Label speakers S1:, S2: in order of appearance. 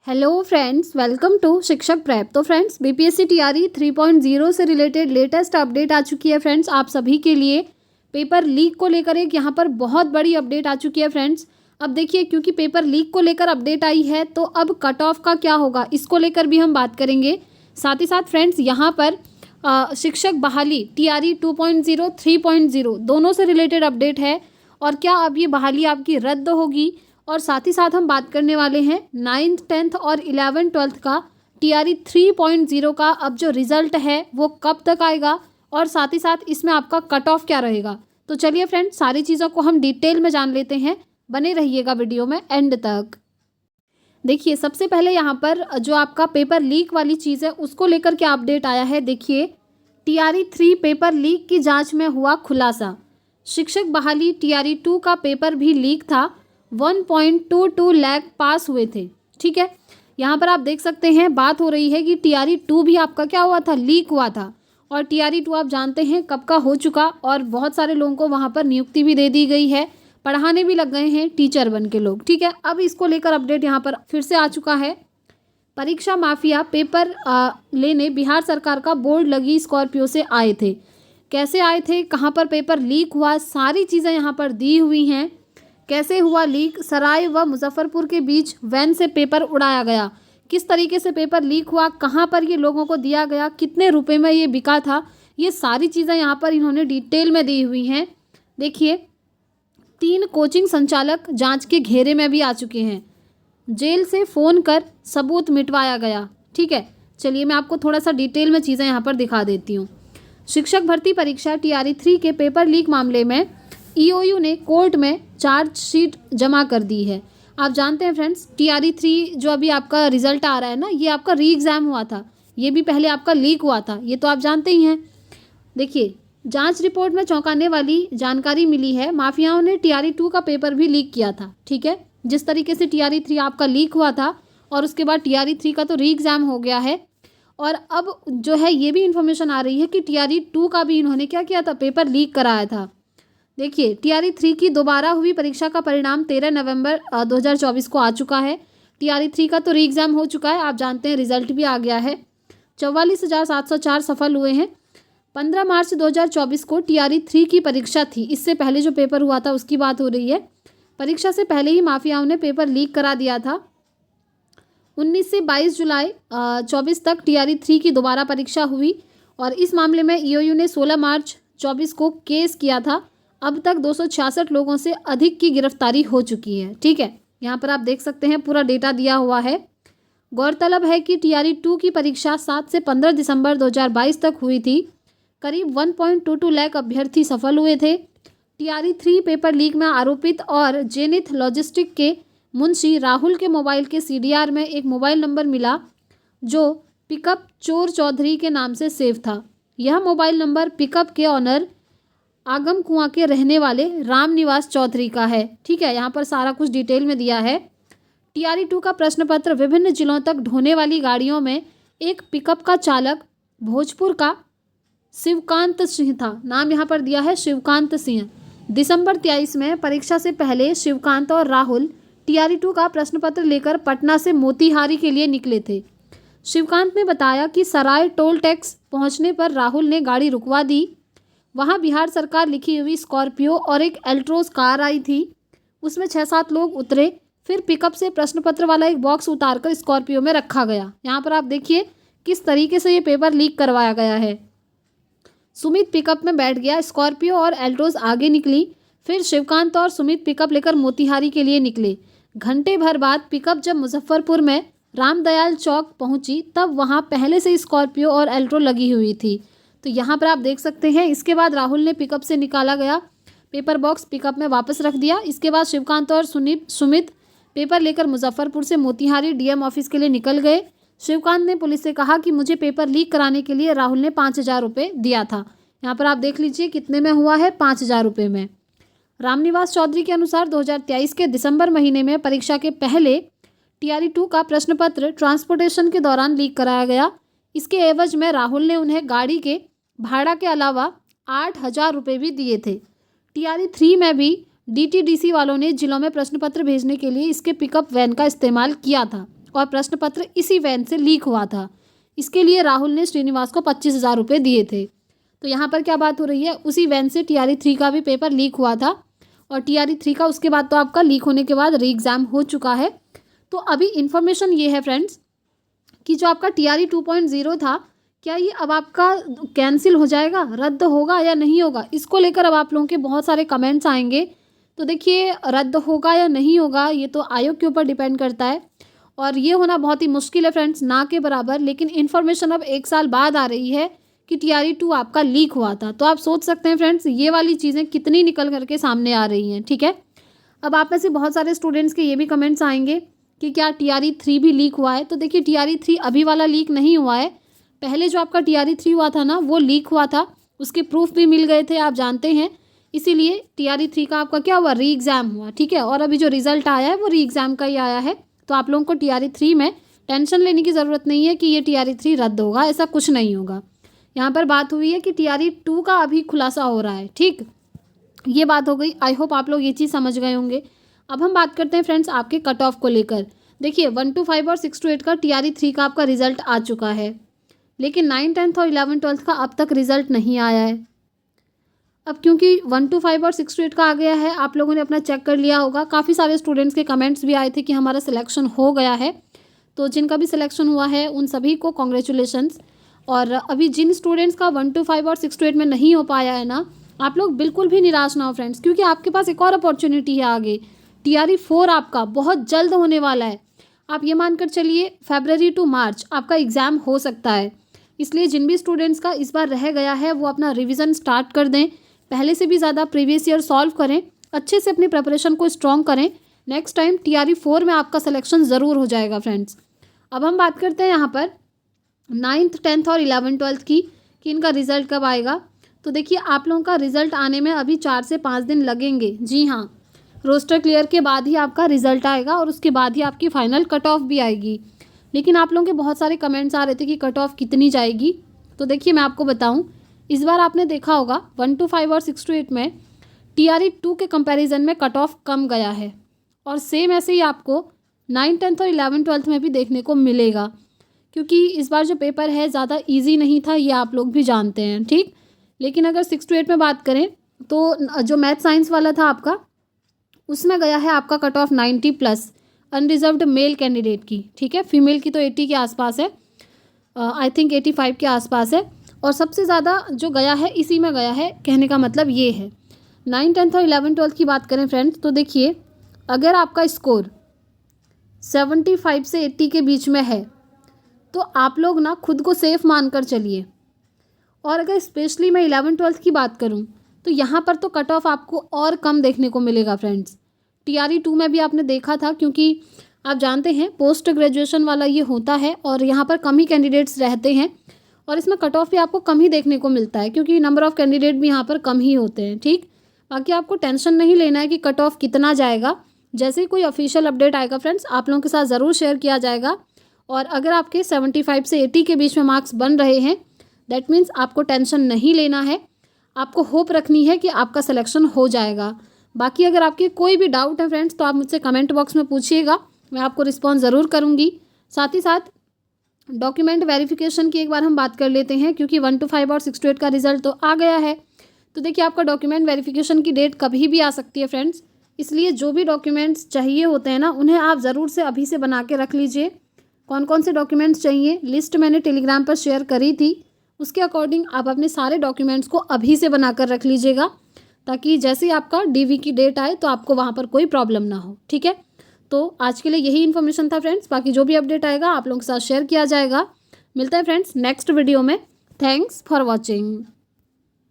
S1: Hello friends, welcome to शिक्षक prep. तो friends, BPSC TRE 3.0 से रिलेटेड लेटेस्ट अपडेट आ चुकी है फ्रेंड्स आप सभी के लिए। पेपर लीक को लेकर एक यहाँ पर बहुत बड़ी अपडेट आ चुकी है फ्रेंड्स। अब देखिए, क्योंकि पेपर लीक को लेकर अपडेट आई है तो अब कट ऑफ का क्या होगा इसको लेकर भी हम बात करेंगे। साथ ही साथ फ्रेंड्स यहाँ पर शिक्षक बहाली टीआरई 2.0 3.0 दोनों से रिलेटेड अपडेट है। और क्या अब ये बहाली आपकी रद्द होगी, और साथ ही साथ हम बात करने वाले हैं 9th 10th और 11th 12th का टीआरई 3.0 का अब जो रिजल्ट है वो कब तक आएगा, और साथ ही साथ इसमें आपका कट ऑफ क्या रहेगा। तो चलिए फ्रेंड्स, सारी चीज़ों को हम डिटेल में जान लेते हैं। बने रहिएगा वीडियो में एंड तक। देखिए, सबसे पहले यहाँ पर जो आपका पेपर लीक वाली चीज़ है उसको लेकर क्या अपडेट आया है। देखिए, टीआरई 3 पेपर लीक की जांच में हुआ खुलासा। शिक्षक बहाली टीआरई 2 का पेपर भी लीक था। 1.22 लाख पास हुए थे। ठीक है, यहाँ पर आप देख सकते हैं बात हो रही है कि टीआरई 2 भी आपका क्या हुआ था, लीक हुआ था। और टीआरई 2 आप जानते हैं कब का हो चुका, और बहुत सारे लोगों को वहाँ पर नियुक्ति भी दे दी गई है, पढ़ाने भी लग गए हैं टीचर बन के लोग। ठीक है, अब इसको लेकर अपडेट यहाँ पर फिर से आ चुका है। परीक्षा माफिया पेपर लेने बिहार सरकार का बोर्ड लगी स्कॉर्पियो से आए थे। कैसे आए थे, कहाँ पर पेपर लीक हुआ, सारी चीज़ें यहाँ पर दी हुई हैं। कैसे हुआ लीक, सराय व मुजफ्फरपुर के बीच वैन से पेपर उड़ाया गया, किस तरीके से पेपर लीक हुआ, कहाँ पर ये लोगों को दिया गया, कितने रुपए में ये बिका था, ये सारी चीज़ें यहाँ पर इन्होंने डिटेल में दी हुई हैं। देखिए, 3 कोचिंग संचालक जांच के घेरे में भी आ चुके हैं। जेल से फ़ोन कर सबूत मिटवाया गया। ठीक है, चलिए मैं आपको थोड़ा सा डिटेल में चीज़ें यहाँ पर दिखा देती हूँ। शिक्षक भर्ती परीक्षा टीआरई 3 के पेपर लीक मामले में ईओयू ने कोर्ट में चार्जशीट जमा कर दी है। आप जानते हैं फ्रेंड्स, टीआरई 3 जो अभी आपका रिजल्ट आ रहा है ना, ये आपका री एग्ज़ाम हुआ था, ये भी पहले आपका लीक हुआ था, ये तो आप जानते ही हैं। देखिए, जांच रिपोर्ट में चौंकाने वाली जानकारी मिली है। माफियाओं ने टीआरई 2 का पेपर भी लीक किया था। ठीक है, जिस तरीके से टीआरई 3 आपका लीक हुआ था और उसके बाद टीआरई 3 का तो री एग्ज़ाम हो गया है, और अब जो है ये भी इन्फॉर्मेशन आ रही है कि टीआरई 2 का भी इन्होंने क्या किया था, पेपर लीक कराया था। देखिए, टीआरई 3 की दोबारा हुई परीक्षा का परिणाम 13 नवंबर 2024 को आ चुका है। टीआरई 3 का तो री एग्ज़ाम हो चुका है, आप जानते हैं रिजल्ट भी आ गया है। 44,704 सफल हुए हैं। 15 मार्च 2024 को टीआरई 3 की परीक्षा थी। इससे पहले जो पेपर हुआ था उसकी बात हो रही है। परीक्षा से पहले ही माफियाओं ने पेपर लीक करा दिया था। 19 से 22 जुलाई 24 तक टीआरई 3 की दोबारा परीक्षा हुई, और इस मामले में ईओयू ने 16 मार्च 24 को केस किया था। अब तक 266 लोगों से अधिक की गिरफ्तारी हो चुकी है। ठीक है, यहाँ पर आप देख सकते हैं पूरा डेटा दिया हुआ है। गौरतलब है कि टीआरई 2 की परीक्षा 7 से 15 दिसंबर 2022 तक हुई थी। करीब 1.22 लाख अभ्यर्थी सफल हुए थे। टीआरई 3 पेपर लीक में आरोपित और जेनिथ लॉजिस्टिक के मुंशी राहुल के मोबाइल के सीडीआर में एक मोबाइल नंबर मिला जो पिकअप चोर चौधरी के नाम से सेव था। यह मोबाइल नंबर पिकअप के ऑनर आगम कुआं के रहने वाले रामनिवास चौधरी का है। ठीक है, यहाँ पर सारा कुछ डिटेल में दिया है। टीआरई 2 का प्रश्न पत्र विभिन्न जिलों तक ढोने वाली गाड़ियों में एक पिकअप का चालक भोजपुर का शिवकांत सिंह था। नाम यहाँ पर दिया है शिवकांत सिंह। दिसंबर 23 में परीक्षा से पहले शिवकांत और राहुल टीआरई 2 का प्रश्न पत्र लेकर पटना से मोतिहारी के लिए निकले थे। शिवकांत ने बताया कि सराय टोल टैक्स पहुंचने पर राहुल ने गाड़ी रुकवा दी। वहां बिहार सरकार लिखी हुई स्कॉर्पियो और एक एल्ट्रोज कार आई थी। उसमें 6-7 लोग उतरे। फिर पिकअप से प्रश्न पत्र वाला एक बॉक्स उतारकर स्कॉर्पियो में रखा गया। यहाँ पर आप देखिए किस तरीके से ये पेपर लीक करवाया गया है। सुमित पिकअप में बैठ गया, स्कॉर्पियो और एल्ट्रोज आगे निकली। फिर शिवकांत और सुमित पिकअप लेकर मोतिहारी के लिए निकले। घंटे भर बाद पिकअप जब मुजफ्फरपुर में रामदयाल चौक पहुंची तब वहां पहले से स्कॉर्पियो और एल्ट्रो लगी हुई थी। तो यहाँ पर आप देख सकते हैं। इसके बाद राहुल ने पिकअप से निकाला गया पेपर बॉक्स पिकअप में वापस रख दिया। इसके बाद शिवकांत और सुमित पेपर लेकर मुजफ्फरपुर से मोतिहारी डीएम ऑफिस के लिए निकल गए। शिवकांत ने पुलिस से कहा कि मुझे पेपर लीक कराने के लिए राहुल ने 5,000 रुपये दिया था। यहाँ पर आप देख लीजिए कितने में हुआ है, 5,000 रुपये में। रामनिवास चौधरी के अनुसार 2023 के दिसंबर महीने में परीक्षा के पहले टीआरई 2 का प्रश्न पत्र ट्रांसपोर्टेशन के दौरान लीक कराया गया। इसके एवज में राहुल ने उन्हें गाड़ी के भाड़ा के अलावा 8,000 रुपये भी दिए थे। टीआरई 3 में भी डीटीडीसी वालों ने जिलों में प्रश्न पत्र भेजने के लिए इसके पिकअप वैन का इस्तेमाल किया था। और प्रश्न पत्र इसी वैन से लीक हुआ था। इसके लिए राहुल ने श्रीनिवास को 25,000 रुपये दिए थे। तो यहाँ पर क्या बात हो रही है, उसी वैन से TRE 3 का भी पेपर लीक हुआ था और TRE 3 का उसके बाद तो आपका लीक होने के बाद री एग्ज़ाम हो चुका है। तो अभी इन्फॉर्मेशन ये है फ्रेंड्स कि जो आपका TRE 2.0 था, क्या ये अब आपका कैंसिल हो जाएगा, रद्द होगा या नहीं होगा, इसको लेकर अब आप लोगों के बहुत सारे कमेंट्स आएंगे। तो देखिए, रद्द होगा या नहीं होगा ये तो आयोग के ऊपर डिपेंड करता है और ये होना बहुत ही मुश्किल है फ्रेंड्स, ना के बराबर। लेकिन इन्फॉर्मेशन अब 1 साल बाद आ रही है कि TRE 2 आपका लीक हुआ था। तो आप सोच सकते हैं फ्रेंड्स ये वाली चीज़ें कितनी निकल करके सामने आ रही हैं। ठीक है, अब आप में से बहुत सारे स्टूडेंट्स के ये भी कमेंट्स आएंगे कि क्या TRE 3 भी लीक हुआ है। तो देखिए, TRE 3 अभी वाला लीक नहीं हुआ है, पहले जो आपका TRE 3 हुआ था ना वो लीक हुआ था, उसके प्रूफ भी मिल गए थे, आप जानते हैं। इसीलिए TRE 3 का आपका क्या हुआ, री एग्ज़ाम हुआ। ठीक है, और अभी जो रिजल्ट आया है वो री एग्ज़ाम का ही आया है। तो आप लोगों को TRE 3 में टेंशन लेने की ज़रूरत नहीं है कि ये TRE 3 रद्द होगा, ऐसा कुछ नहीं होगा। यहाँ पर बात हुई है कि TRE 2 का अभी खुलासा हो रहा है। ठीक, ये बात हो गई। आई होप आप लोग ये चीज़ समझ गए होंगे। अब हम बात करते हैं फ्रेंड्स आपके कट ऑफ को लेकर। देखिए 1 to 5 और 6 to 8 का TRE 3 का आपका रिजल्ट आ चुका है, लेकिन 9, 10th और 11, 12th का अब तक रिजल्ट नहीं आया है। अब क्योंकि 1 to 5 और 6 to 8 का आ गया है, आप लोगों ने अपना चेक कर लिया होगा। काफ़ी सारे स्टूडेंट्स के कमेंट्स भी आए थे कि हमारा सिलेक्शन हो गया है। तो जिनका भी सिलेक्शन हुआ है उन सभी को कॉन्ग्रेचुलेशंस। और अभी जिन स्टूडेंट्स का 1 to 5 और 6 to 8 में नहीं हो पाया है ना, आप लोग बिल्कुल भी निराश ना हो फ्रेंड्स, क्योंकि आपके पास एक और अपॉर्चुनिटी है आगे। TRE 4 आपका बहुत जल्द होने वाला है। आप ये मानकर चलिए February to March आपका एग्ज़ाम हो सकता है। इसलिए जिन भी स्टूडेंट्स का इस बार रह गया है वो अपना रिवीजन स्टार्ट कर दें, पहले से भी ज़्यादा प्रीवियस ईयर सॉल्व करें, अच्छे से अपनी प्रिपरेशन को स्ट्रॉन्ग करें। नेक्स्ट टाइम TRE 4 में आपका सिलेक्शन ज़रूर हो जाएगा फ्रेंड्स। अब हम बात करते हैं यहाँ पर 9th, 10th और 11, 12th की कि इनका रिज़ल्ट कब आएगा। तो देखिए, आप लोगों का रिज़ल्ट आने में अभी 4 से 5 दिन लगेंगे। जी हाँ, रोस्टर क्लियर के बाद ही आपका रिज़ल्ट आएगा और उसके बाद ही आपकी फ़ाइनल कट ऑफ भी आएगी। लेकिन आप लोगों के बहुत सारे कमेंट्स आ रहे थे कि कट ऑफ कितनी जाएगी। तो देखिए, मैं आपको बताऊं, इस बार आपने देखा होगा 1 to 5 और 6 to 8 में TRE 2 के कंपैरिजन में कट ऑफ कम गया है और सेम ऐसे ही आपको 9, 10th और 11, 12th में भी देखने को मिलेगा, क्योंकि इस बार जो पेपर है ज़्यादा ईजी नहीं था, ये आप लोग भी जानते हैं। ठीक, लेकिन अगर 6 to 8 में बात करें तो जो मैथ साइंस वाला था आपका, उसमें गया है आपका cut off 90+ unreserved male candidate की। ठीक है, फीमेल की तो 80 के आसपास है, आई थिंक 85 के आसपास है। और सबसे ज़्यादा जो गया है इसी में गया है, कहने का मतलब ये है। 9, 10th और 11, 12th की बात करें फ्रेंड्स, तो देखिए अगर आपका स्कोर 75 से 80 के बीच में है तो आप लोग ना खुद को सेफ मानकर चलिए। और अगर स्पेशली मैं 11, 12th की बात करूं तो यहाँ पर तो कट ऑफ आपको और कम देखने को मिलेगा फ्रेंड्स। TRE 2 में भी आपने देखा था, क्योंकि आप जानते हैं पोस्ट ग्रेजुएशन वाला ये होता है और यहाँ पर कम ही कैंडिडेट्स रहते हैं और इसमें कट ऑफ भी आपको कम ही देखने को मिलता है, क्योंकि नंबर ऑफ़ कैंडिडेट भी यहाँ पर कम ही होते हैं। ठीक, बाकी आपको टेंशन नहीं लेना है कि कट ऑफ कितना जाएगा। जैसे ही कोई ऑफिशियल अपडेट आएगा फ्रेंड्स, आप लोगों के साथ ज़रूर शेयर किया जाएगा। और अगर आपके 75 से 80 के बीच में मार्क्स बन रहे हैं, दैट मीन्स आपको टेंशन नहीं लेना है, आपको होप रखनी है कि आपका सिलेक्शन हो जाएगा। बाकी अगर आपके कोई भी डाउट है फ्रेंड्स तो आप मुझसे कमेंट बॉक्स में पूछिएगा, मैं आपको रिस्पॉन्स ज़रूर करूँगी। साथ ही साथ डॉक्यूमेंट वेरिफिकेशन की एक बार हम बात कर लेते हैं, क्योंकि 1 to 5 और 6 to 8 का रिजल्ट तो आ गया है। तो देखिए, आपका डॉक्यूमेंट वेरिफिकेशन की डेट कभी भी आ सकती है फ्रेंड्स, इसलिए जो भी डॉक्यूमेंट्स चाहिए होते हैं ना, उन्हें आप ज़रूर से अभी से बना के रख लीजिए। कौन कौन से डॉक्यूमेंट्स चाहिए लिस्ट मैंने टेलीग्राम पर शेयर करी थी, उसके अकॉर्डिंग आप अपने सारे डॉक्यूमेंट्स को अभी से बनाकर रख लीजिएगा, ताकि जैसे ही आपका DV की डेट आए तो आपको वहाँ पर कोई प्रॉब्लम ना हो। ठीक है, तो आज के लिए यही इन्फॉर्मेशन था फ्रेंड्स। बाकी जो भी अपडेट आएगा आप लोगों के साथ शेयर किया जाएगा। मिलता है फ्रेंड्स नेक्स्ट वीडियो में। Thanks for watching.